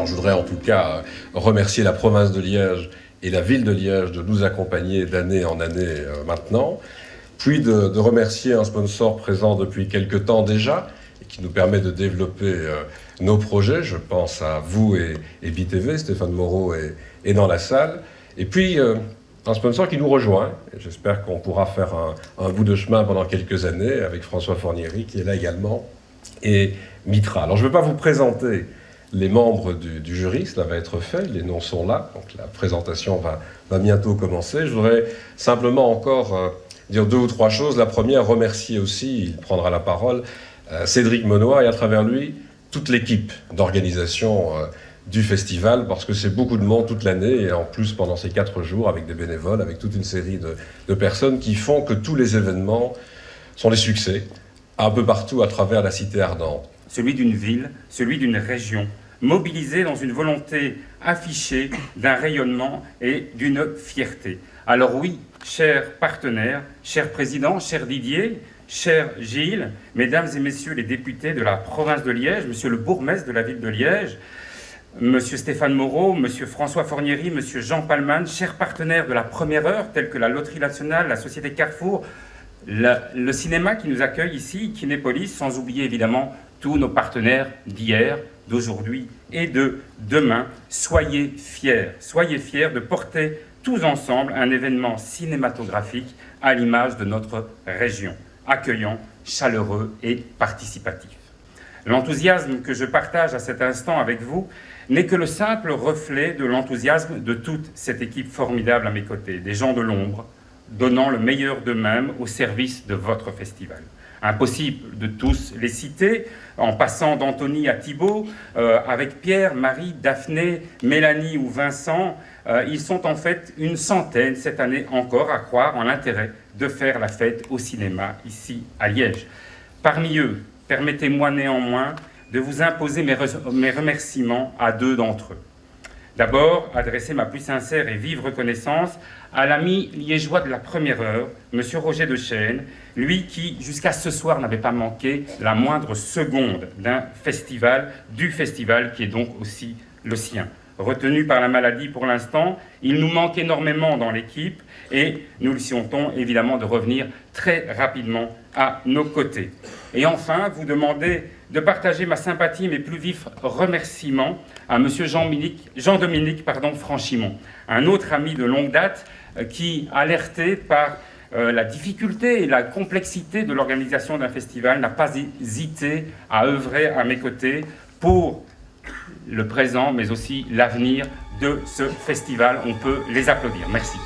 Alors je voudrais en tout cas remercier la province de Liège et la ville de Liège de nous accompagner d'année en année maintenant, puis de remercier un sponsor présent depuis quelque temps déjà et qui nous permet de développer nos projets. Je pense à vous et BTV, Stéphane Moreau est dans la salle. Et puis un sponsor qui nous rejoint. J'espère qu'on pourra faire un bout de chemin pendant quelques années avec François Fornieri qui est là également et Mitra. Alors je ne vais pas vous présenter les membres du jury, cela va être fait, les noms sont là, donc la présentation va bientôt commencer. Je voudrais simplement encore dire 2 ou 3 choses. La première, remercier aussi, il prendra la parole, Cédric Menoir et à travers lui, toute l'équipe d'organisation du festival, parce que c'est beaucoup de monde toute l'année, et en plus pendant ces 4 jours, avec des bénévoles, avec toute une série de personnes qui font que tous les événements sont des succès, un peu partout à travers la cité ardente. Celui d'une ville, celui d'une région, mobilisé dans une volonté affichée d'un rayonnement et d'une fierté. Alors oui, chers partenaires, chers présidents, cher Didier, cher Gilles, mesdames et messieurs les députés de la province de Liège, monsieur le bourgmestre de la ville de Liège, monsieur Stéphane Moreau, monsieur François Fornieri, monsieur Jean Palman, chers partenaires de la première heure, tels que la Loterie Nationale, la Société Carrefour, le cinéma qui nous accueille ici, Kinépolis, sans oublier évidemment tous nos partenaires d'hier, d'aujourd'hui et de demain. Soyez fiers de porter tous ensemble un événement cinématographique à l'image de notre région, accueillant, chaleureux et participatif. L'enthousiasme que je partage à cet instant avec vous n'est que le simple reflet de l'enthousiasme de toute cette équipe formidable à mes côtés, des gens de l'ombre, donnant le meilleur d'eux-mêmes au service de votre festival. Impossible de tous les citer, en passant d'Anthony à Thibault, avec Pierre, Marie, Daphné, Mélanie ou Vincent, ils sont en fait une centaine cette année encore à croire en l'intérêt de faire la fête au cinéma ici à Liège. Parmi eux, permettez-moi néanmoins de vous imposer mes remerciements à 2 d'entre eux. D'abord, adresser ma plus sincère et vive reconnaissance à l'ami liégeois de la première heure, M. Roger Dechêne, lui qui, jusqu'à ce soir, n'avait pas manqué la moindre seconde du festival qui est donc aussi le sien. Retenu par la maladie pour l'instant, il nous manque énormément dans l'équipe et nous lui souhaitons évidemment de revenir très rapidement à nos côtés. Et enfin, vous demandez de partager ma sympathie et mes plus vifs remerciements à M. Jean-Dominique Franchimont, un autre ami de longue date qui, alerté par la difficulté et la complexité de l'organisation d'un festival, n'a pas hésité à œuvrer à mes côtés pour le présent, mais aussi l'avenir de ce festival. On peut les applaudir. Merci.